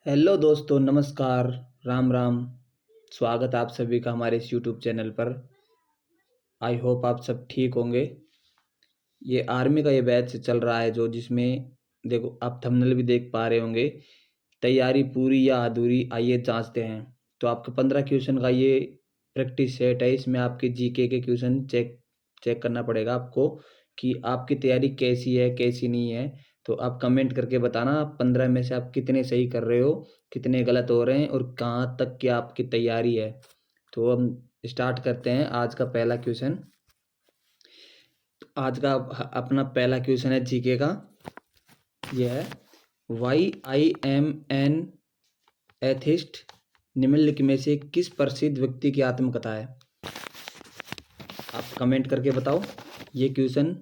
Hello दोस्तों, नमस्कार। राम राम। स्वागत है आप सभी का हमारे इस यूट्यूब चैनल पर। आई होप आप सब ठीक होंगे। ये आर्मी का ये बैच चल रहा है जो जिसमें देखो आप थंबनेल भी देख पा रहे होंगे। तैयारी पूरी या अधूरी, आइए जांचते हैं। तो आपका 15 क्वेश्चन का ये प्रैक्टिस सेट है। इसमें आपके जीके के क्वेश्चन चेक चेक करना पड़ेगा आपको कि आपकी तैयारी कैसी है कैसी नहीं है। तो आप कमेंट करके बताना, आप 15 में से आप कितने सही कर रहे हो, कितने गलत हो रहे हैं और कहाँ तक की आपकी तैयारी है। तो हम स्टार्ट करते हैं आज का पहला क्वेश्चन। आज का अपना पहला क्वेश्चन है जीके का। यह है, why I am an atheist निम्नलिखित में से किस प्रसिद्ध व्यक्ति की आत्मकथा है। आप कमेंट करके बताओ। ये क्वेश्चन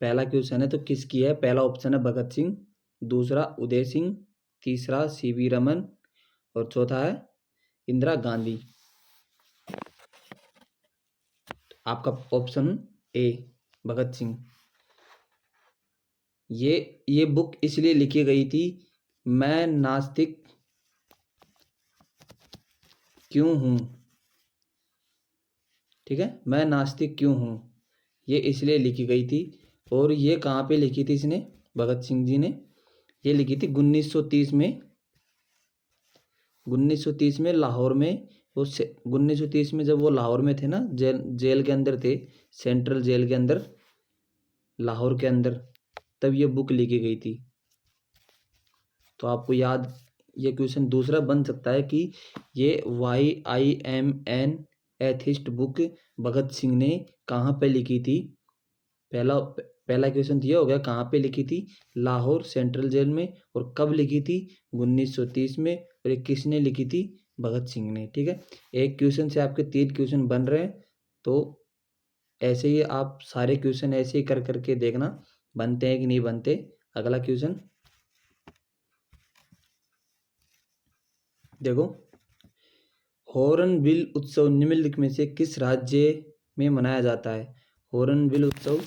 पहला क्वेश्चन है तो किसकी है। पहला ऑप्शन है भगत सिंह, दूसरा उदय सिंह, तीसरा सीवी रमन और चौथा है इंदिरा गांधी। आपका ऑप्शन ए भगत सिंह। ये बुक इसलिए लिखी गई थी, मैं नास्तिक क्यों हूं। ठीक है, मैं नास्तिक क्यों हूं, ये इसलिए लिखी गई थी। और ये कहाँ पे लिखी थी इसने, भगत सिंह जी ने। ये लिखी थी 1930 में। 1930 में लाहौर में। वो 1930 में जब वो लाहौर में थे ना, जेल के अंदर थे, सेंट्रल जेल के अंदर, लाहौर के अंदर, तब ये बुक लिखी गई थी। तो आपको याद, ये क्वेश्चन दूसरा बन सकता है कि ये YIMN atheist book Bhagat Singh ने कहाँ पे लिखी थी। पहला पहला क्वेश्चन ये हो गया, कहाँ पे लिखी थी, लाहौर सेंट्रल जेल में। और कब लिखी थी, 1930 में। और ये किसने लिखी थी, भगत सिंह ने। ठीक है, एक क्वेश्चन से आपके 3 क्वेश्चन बन रहे हैं। तो ऐसे ही आप सारे क्वेश्चन ऐसे ही कर करके देखना बनते हैं कि नहीं बनते। अगला क्वेश्चन देखो, हॉर्नबिल उत्सव निम्नलिखित में से किस राज्य में मनाया जाता है। हॉर्नबिल उत्सव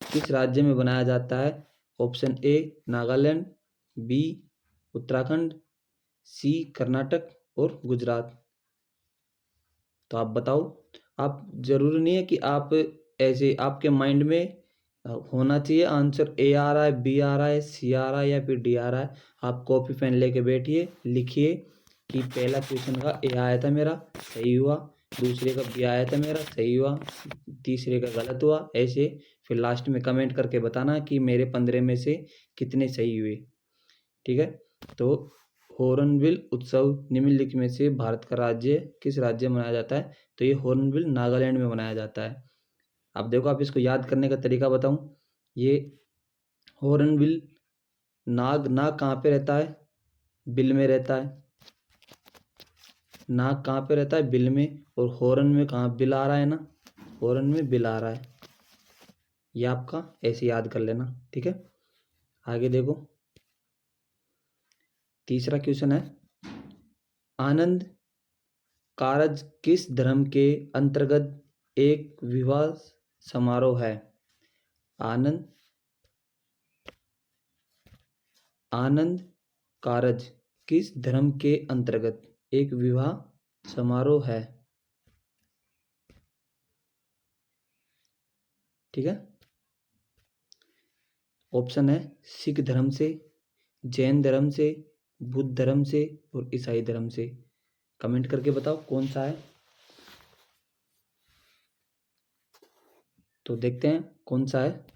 किस राज्य में मनाया जाता है। Option A Nagaland, B Uttarakhand, C Karnataka और गुजरात। तो आप बताओ। आप जरूरी नहीं है कि आप ऐसे आपके माइंड में होना चाहिए आंसर, ए आ रहा है, बी आ रहा है, सी आ रहा है या फिर डी आ रहा है। आप कॉपी पेन लेके बैठिए, लिखिए कि पहला क्वेश्चन का ए आया था मेरा, सही हुआ। दूसरे का बी आया था मेरा, सही हुआ। तीसरे का गलत हुआ, ऐसे। फिर लास्ट में कमेंट करके बताना कि मेरे 15 में से कितने सही हुए। ठीक है, तो हॉर्नबिल उत्सव निम्नलिखित में से भारत का राज्य किस राज्य में मनाया जाता है। तो ये हॉर्नबिल नागालैंड में मनाया जाता है। अब देखो, आप इसको याद करने का तरीका बताऊं। ये हॉर्नबिल, नाग नाग कहाँ पे रहता है, बिल में रहता है। नाग कहाँ पे रहता है, बिल में। और हॉर्न में कहाँ बिल आ रहा है ना, हॉर्न में बिल आ रहा है। ये आपका ऐसे याद कर लेना। ठीक है, आगे देखो। तीसरा क्वेश्चन है, आनंद कारज किस धर्म के अंतर्गत एक विवाह समारोह है। आनंद आनंद कारज किस धर्म के अंतर्गत एक विवाह समारोह है। ठीक है, ऑप्शन है सिख धर्म से, जैन धर्म से, बुद्ध धर्म से और ईसाई धर्म से। कमेंट करके बताओ कौन सा है। तो देखते हैं कौन सा है।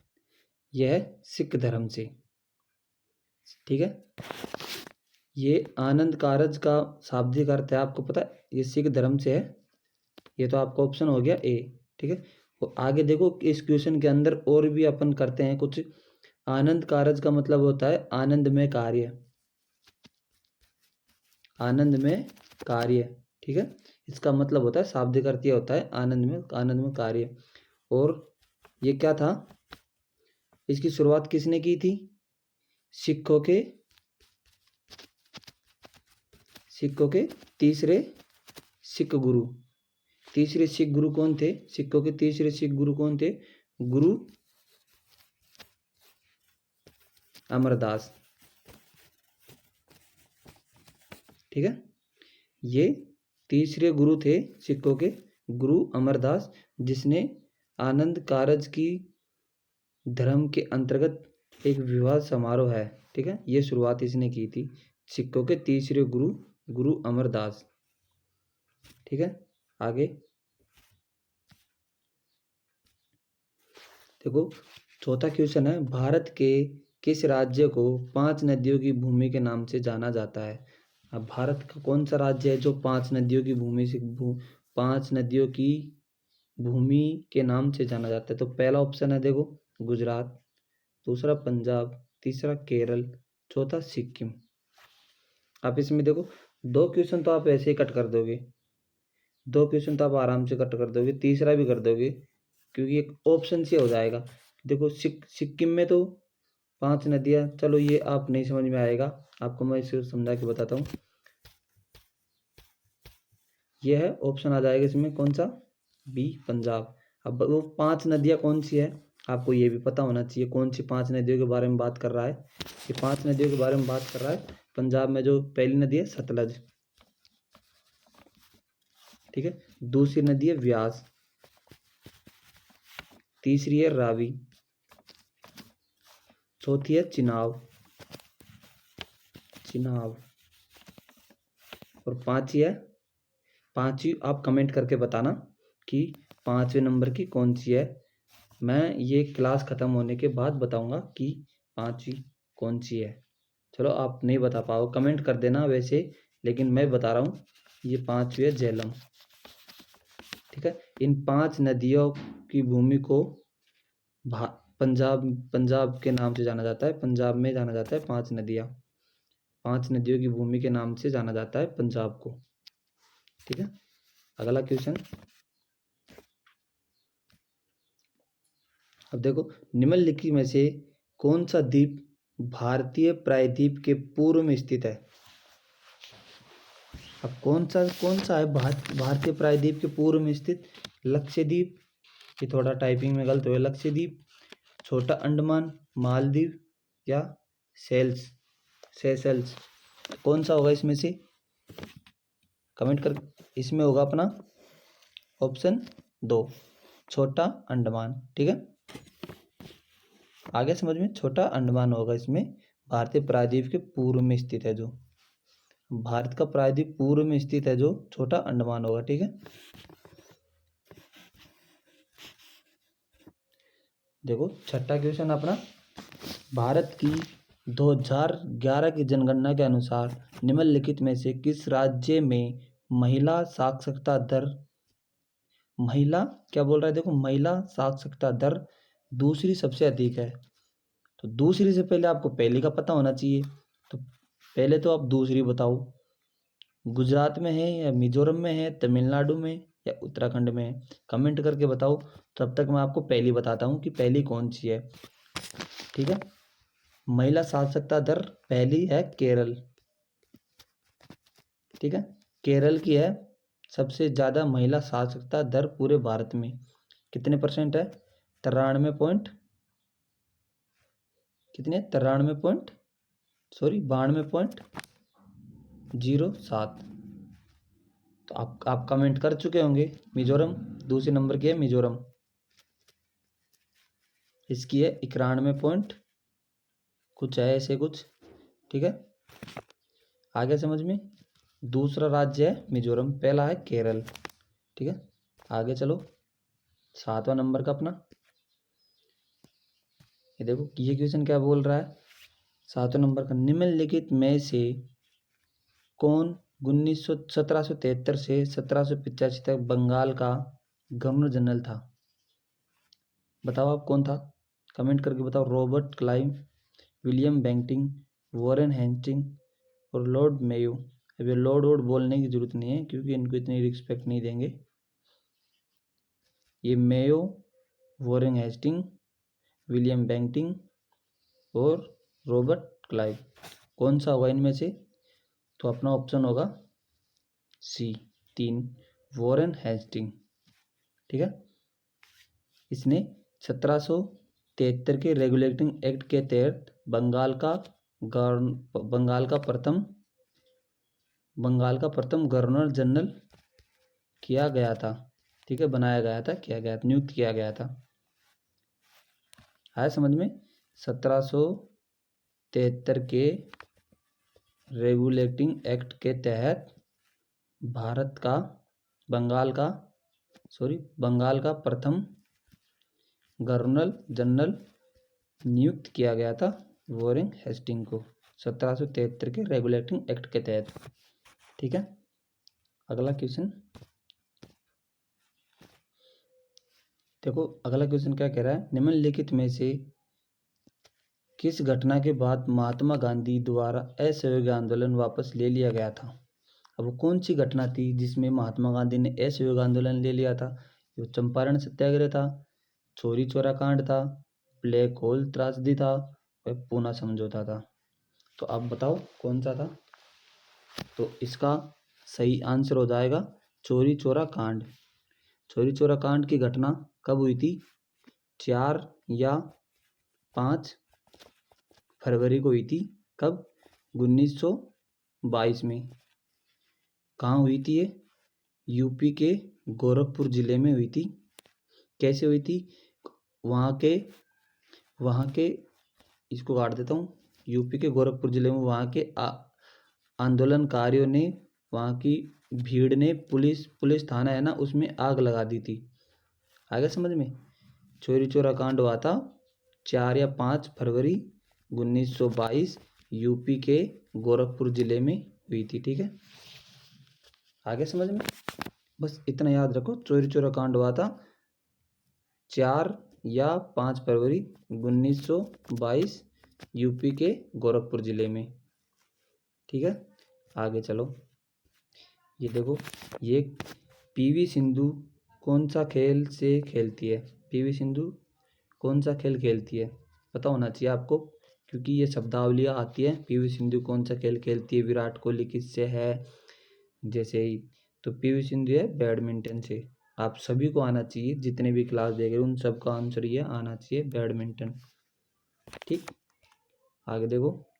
यह है सिख धर्म से। ठीक है, ये आनंद कारज का शाब्दिक अर्थ है, आपको पता है, ये सिख धर्म से है। ये तो आपका ऑप्शन हो गया ए। ठीक है, तो आगे देखो, इस क्वेश्चन के अंदर और भी अपन करते हैं कुछ। आनंद कारज का मतलब होता है आनंद में कार्य, आनंद में कार्य। ठीक है, इसका मतलब होता है, शाब्दिक अर्थ ये होता है आनंद में कार्य। और ये क्या था, इसकी शुरुआत किसने की थी, सिखों के तीसरे सिख गुरु। तीसरे सिख गुरु कौन थे, सिखों के तीसरे सिख गुरु कौन थे, गुरु अमरदास। ठीक है। ये तीसरे गुरु थे सिखों के, गुरु अमरदास, जिसने आनंद कारज की धर्म के अंतर्गत एक विवाह समारोह है, ठीक है, ये शुरुआत इसने की थी। सिखों के तीसरे गुरु गुरु अमरदास, ठीक है। आगे देखो, चौथा क्वेश्चन है, भारत के किस राज्य को 5 नदियों की भूमि के नाम से जाना जाता है। अब भारत का कौन सा राज्य है जो 5 नदियों की भूमि से 5 नदियों की भूमि के नाम से जाना जाता है। तो पहला ऑप्शन है देखो गुजरात, दूसरा पंजाब, तीसरा केरल, चौथा सिक्किम। आप इसमें देखो 2 क्वेश्चन तो आप ऐसे ही कट कर दोगे, 2 क्वेश्चन तो आप आराम से कट कर दोगे, तीसरा भी कर दोगे, क्योंकि एक ऑप्शन से हो जाएगा। देखो सिक्किम में तो 5 नदियाँ, चलो ये आप नहीं समझ में आएगा, आपको मैं इसे समझा के बताता हूँ। ये है ऑप्शन आ जाएगा इसमें कौन सा, बी पंजाब। अब वो 5 नदियाँ कौन सी है, आपको ये भी पता होना चाहिए कौन सी 5 नदियों के बारे में बात कर रहा है। ये 5 नदियों के बारे में बात कर रहा है। पंजाब में जो पहली नदी है सतलज, ठीक है, दूसरी नदी है व्यास, तीसरी है रावी, चौथी है चिनाब, और पांचवी आप कमेंट करके बताना कि 5वें नंबर की कौन सी है। मैं ये क्लास खत्म होने के बाद बताऊंगा कि 5वीं कौन सी है। चलो आप नहीं बता पाओ कमेंट कर देना वैसे, लेकिन मैं बता रहा हूँ ये 5वीं है झेलम, ठीक है। इन 5 नदियों की भूमि को पंजाब के नाम से जाना जाता है। पंजाब में जाना जाता है 5 नदियाँ, 5 नदियों की भूमि के नाम से जाना जाता है पंजाब को, ठीक है। अगला क्वेश्चन, अब देखो, निम्नलिखित में से कौन सा द्वीप भारतीय प्रायद्वीप के पूर्व में स्थित है। अब कौन सा है भारतीय प्रायद्वीप के पूर्व में स्थित। लक्षद्वीप, ये थोड़ा टाइपिंग में गलत हुआ, लक्षद्वीप, छोटा अंडमान, मालदीव या सेशल्स, कौन सा होगा इसमें से, कमेंट कर। इसमें होगा अपना ऑप्शन 2 छोटा अंडमान, ठीक है। आगे समझ में, छोटा अंडमान होगा इसमें, भारतीय प्रायद्वीप के पूर्व में स्थित है जो, भारत का प्रायद्वीप पूर्व में स्थित है जो छोटा अंडमान होगा, ठीक है। देखो छठा क्वेश्चन अपना, भारत की 2011 की जनगणना के अनुसार निम्नलिखित में से किस राज्य में महिला साक्षरता दर, महिला क्या बोल रहा है देखो, महिला साक्षरता दर दूसरी सबसे अधिक है। तो दूसरी से पहले आपको पहली का पता होना चाहिए, तो पहले तो आप दूसरी बताओ, गुजरात में है या मिजोरम में है, तमिलनाडु में या उत्तराखंड में है, कमेंट करके बताओ। तब तक मैं आपको पहली बताता हूँ कि पहली कौन सी है, ठीक है। महिला साक्षरता दर पहली है केरल, ठीक है, केरल की है सबसे ज़्यादा महिला साक्षरता दर पूरे भारत में। कितने परसेंट है, 93 पॉइंट, कितने 92.07। तो आप कमेंट कर चुके होंगे। मिजोरम दूसरे नंबर की है मिजोरम, इसकी है 91 पॉइंट कुछ है ऐसे कुछ, ठीक है। आगे समझ में, दूसरा राज्य है मिजोरम, पहला है केरल, ठीक है। आगे चलो 7वां नंबर का अपना, ये देखो ये क्वेश्चन क्या बोल रहा है। 7वें नंबर का, निम्नलिखित में से कौन 1773 से 1785 तक बंगाल का गवर्नर जनरल था। बताओ आप कौन था, कमेंट करके बताओ। Robert Clive, William Bentinck, Warren Hastings और लॉर्ड मेयो। अब ये लॉर्ड बोलने की जरूरत नहीं है क्योंकि इनको इतनी रिस्पेक्ट नहीं देंगे। ये Mayo, Warren Hastings, William Bentinck और रॉबर्ट क्लाइव, कौन सा होगा इनमें से, तो अपना ऑप्शन होगा सी 3 वॉरेन हेस्टिंग, ठीक है। इसने 1773 के रेगुलेटिंग एक्ट के तहत बंगाल का प्रथम बंगाल का प्रथम गवर्नर जनरल किया गया था? ठीक है, बनाया गया था, किया गया था, नियुक्त किया गया था। आया समझ में? 1773 के रेगुलेटिंग एक्ट के तहत भारत का बंगाल का प्रथम गवर्नर जनरल नियुक्त किया गया था वॉरेन हेस्टिंग को 1773 के रेगुलेटिंग एक्ट के तहत। ठीक है, अगला क्वेश्चन देखो। अगला क्वेश्चन क्या कह रहा है, निम्नलिखित में से किस घटना के बाद महात्मा गांधी द्वारा असहयोग आंदोलन वापस ले लिया गया था? अब वो कौन सी घटना थी जिसमें महात्मा गांधी ने असहयोग आंदोलन ले लिया था? जो चंपारण सत्याग्रह था, चोरी चोरा कांड था, ब्लैक होल त्रासदी था, और पूना समझौता था। तो आप बताओ कौन सा था? तो इसका सही आंसर हो जाएगा चोरी चोरा कांड। चोरी चोरा कांड की घटना कब हुई थी? 4 या 5 फरवरी को हुई थी। कब? 1922 में। कहाँ हुई थी ये? यूपी के गोरखपुर जिले में हुई थी। कैसे हुई थी? वहाँ के इसको काट देता हूँ। यूपी के गोरखपुर जिले में वहाँ के आंदोलनकारियों ने, वहाँ की भीड़ ने पुलिस थाना है ना, उसमें आग लगा दी थी। आ गया समझ में? चोरी चोरा कांड हुआ था 4 या 5 फरवरी 1922 यूपी के गोरखपुर जिले में हुई थी। ठीक है, आगे समझ में? बस इतना याद रखो, चोरी चोरा कांड हुआ था 4 या 5 फरवरी 1922 यूपी के गोरखपुर जिले में। ठीक है, आगे चलो। ये देखो, ये पीवी सिंधु कौन सा खेल से खेलती है? पीवी सिंधु कौन सा खेल खेलती है? पता होना चाहिए आपको, क्योंकि ये शब्दावलियाँ आती है। पीवी सिंधु कौन सा खेल खेलती है, विराट कोहली किससे है, जैसे ही। तो पीवी सिंधु है बैडमिंटन से। आप सभी को आना चाहिए, जितने भी क्लास देख रहे उन सबका आंसर ये आना चाहिए, बैडमिंटन। ठीक, आगे देखो,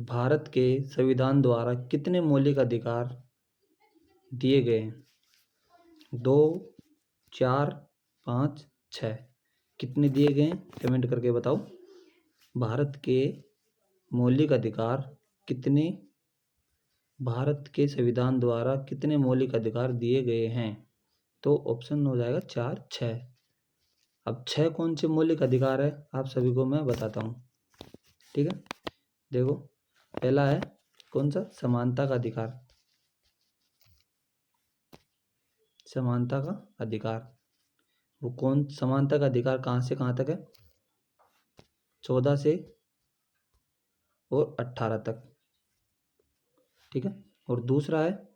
भारत के संविधान द्वारा कितने मौलिक अधिकार दिए गए हैं? 2, 4, 5, 6। कितने दिए गए हैं? कमेंट करके बताओ। भारत के मौलिक अधिकार कितने, भारत के संविधान द्वारा कितने मौलिक अधिकार दिए गए हैं? तो ऑप्शन हो जाएगा 4, 6। अब 6 कौन से मौलिक अधिकार है आप सभी को मैं बताता हूँ। ठीक है, देखो, पहला है कौन सा? समानता का अधिकार। समानता का अधिकार, वो कौन? समानता का अधिकार कहाँ से कहाँ तक है? 14 से और 18 तक। ठीक है, और दूसरा है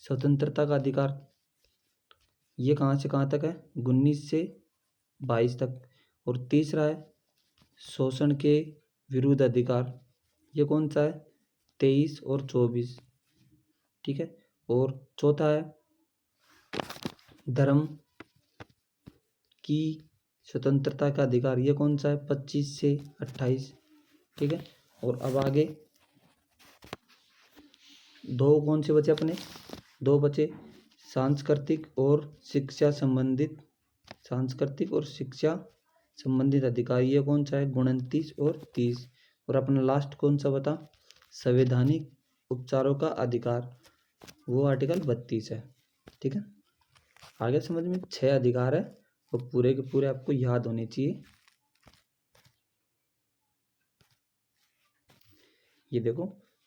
स्वतंत्रता का अधिकार। ये कहाँ से कहाँ तक है? 19 से 22 तक। और तीसरा है शोषण के विरुद्ध अधिकार। ये कौन सा है? 23 और 24। ठीक है, और चौथा है धर्म की स्वतंत्रता का अधिकार। ये कौन सा है? 25 से 28। ठीक है, और अब आगे दो कौन से बचे अपने? 2 बचे सांस्कृतिक और शिक्षा संबंधित अधिकार। ये कौन सा है? 29 और 30। और अपना लास्ट कौन सा बता? संवैधानिक उपचारों का अधिकार, वो आर्टिकल 32 है। ठीक है, आगे समझ में? 6 अधिकार है, वो पूरे के पूरे आपको याद होने चाहिए। ये देखो,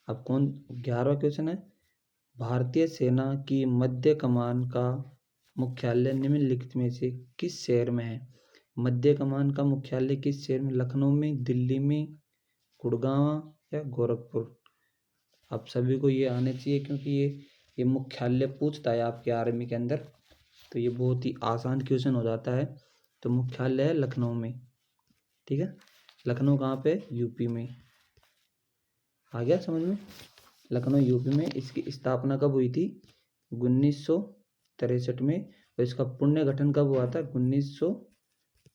अब 11वां क्वेश्चन है, भारतीय सेना की मध्य कमान का मुख्यालय निम्नलिखित में से किस शहर में है? मध्य कमान का मुख्यालय किस शहर में? लखनऊ में, दिल्ली में, गुड़गांव या गोरखपुर? आप सभी को ये आने चाहिए, क्योंकि ये मुख्यालय पूछता है आपके आर्मी के अंदर, तो ये बहुत ही आसान क्वेश्चन हो जाता है। तो मुख्यालय है लखनऊ में। ठीक है, लखनऊ कहाँ पे? यूपी में। आ गया समझ में? लखनऊ यूपी में। इसकी स्थापना कब हुई थी? 1963 में। और इसका पुण्य गठन कब हुआ था? 1964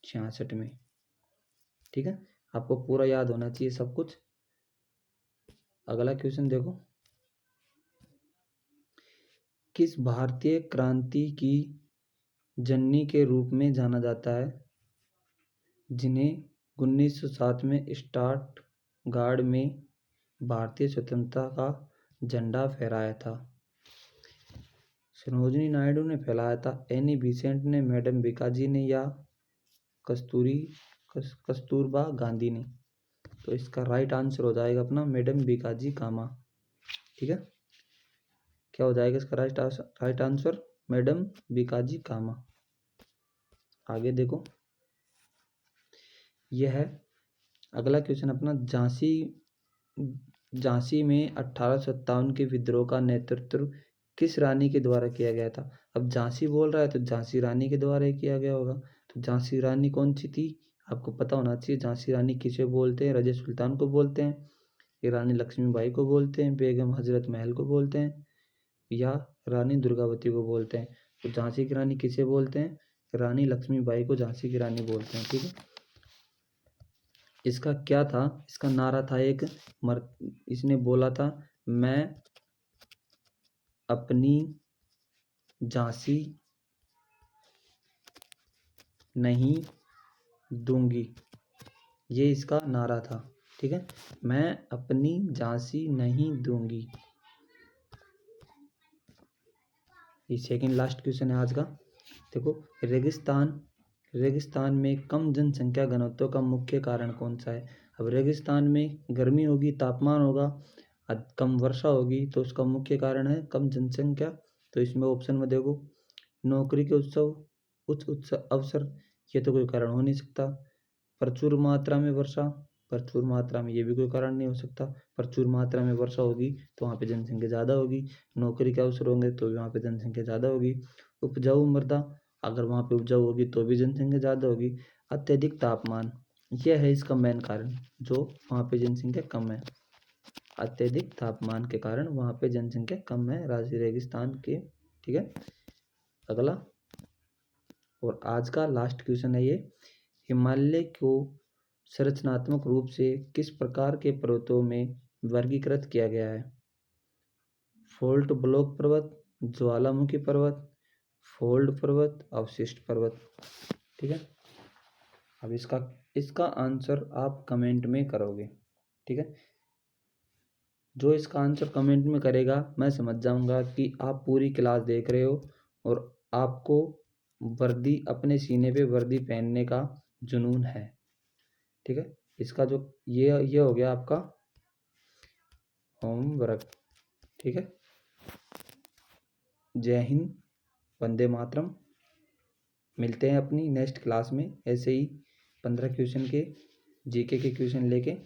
1966 में। ठीक है, आपको पूरा याद होना चाहिए सब कुछ। अगला क्वेश्चन देखो, किस भारतीय क्रांति की जननी के रूप में जाना जाता है, जिन्हें 1907 में स्टटगार्ड में भारतीय स्वतंत्रता का झंडा फहराया था? सरोजिनी नायडू ने फैलाया था, एनी बेसेंट ने, मैडम बीकाजी ने, या कस्तूरबा गांधी ने? तो इसका राइट आंसर हो जाएगा अपना मैडम बीकाजी कामा। ठीक है, क्या हो जाएगा इसका राइट आंसर? मैडम बीकाजी कामा। आगे देखो, यह है अगला क्वेश्चन अपना, झांसी में 1857 के विद्रोह का नेतृत्व किस रानी के द्वारा किया गया था? अब झांसी बोल रहा है तो झांसी रानी के द्वारा ही किया गया होगा। तो झांसी रानी कौन सी थी? आपको पता होना चाहिए। झांसी रानी किसे बोलते हैं? रजिया सुल्तान को बोलते हैं, ये रानी लक्ष्मीबाई को बोलते हैं, बेगम हजरत महल को बोलते हैं, या रानी दुर्गावती को बोलते हैं? तो झांसी की रानी किसे बोलते हैं? रानी लक्ष्मीबाई को झांसी की रानी बोलते हैं। ठीक है, इसका क्या था? इसका नारा था एक, इसने बोला था, मैं अपनी झांसी नहीं दूंगी, ये इसका नारा था। ठीक है, मैं अपनी झांसी नहीं दूंगी। ये सेकंड लास्ट क्वेश्चन है आज का। देखो, रेगिस्तान में कम जनसंख्या घनत्व का मुख्य कारण कौन सा है? अब रेगिस्तान में गर्मी होगी, तापमान होगा, कम वर्षा होगी, तो उसका मुख्य कारण है कम जनसंख्या। तो इसमें ऑप्शन में देखो, नौकरी के उच्च अवसर, ये तो कोई कारण हो नहीं सकता। प्रचुर मात्रा में वर्षा, प्रचुर मात्रा में, ये भी कोई कारण नहीं हो सकता। प्रचुर मात्रा में वर्षा होगी तो वहाँ पे जनसंख्या ज़्यादा होगी। नौकरी के अवसर होंगे तो भी वहाँ पे जनसंख्या ज़्यादा होगी। उपजाऊ मृदा, अगर वहाँ पे उपजाऊ होगी तो भी जनसंख्या ज़्यादा होगी। अत्यधिक तापमान, यह है इसका मेन कारण, जो वहाँ पे जनसंख्या कम है। अत्यधिक तापमान के कारण वहाँ पे जनसंख्या कम है राजस्थान रेगिस्तान के। ठीक है, अगला और आज का लास्ट क्वेश्चन है ये, हिमालय को संरचनात्मक रूप से किस प्रकार के पर्वतों में वर्गीकृत किया गया है? फोल्ट ब्लॉक पर्वत, ज्वालामुखी पर्वत, फोल्ड पर्वत, अवशिष्ट पर्वत। ठीक है, अब इसका आंसर आप कमेंट में करोगे। ठीक है, जो इसका आंसर कमेंट में करेगा, मैं समझ जाऊंगा कि आप पूरी क्लास देख रहे हो और आपको वर्दी, अपने सीने पे वर्दी पहनने का जुनून है। ठीक है, इसका जो ये हो गया आपका होमवर्क। ठीक है, जय हिंद, वंदे मातरम। मिलते हैं अपनी नेक्स्ट क्लास में ऐसे ही 15 क्वेश्चन के जीके के क्वेश्चन लेके।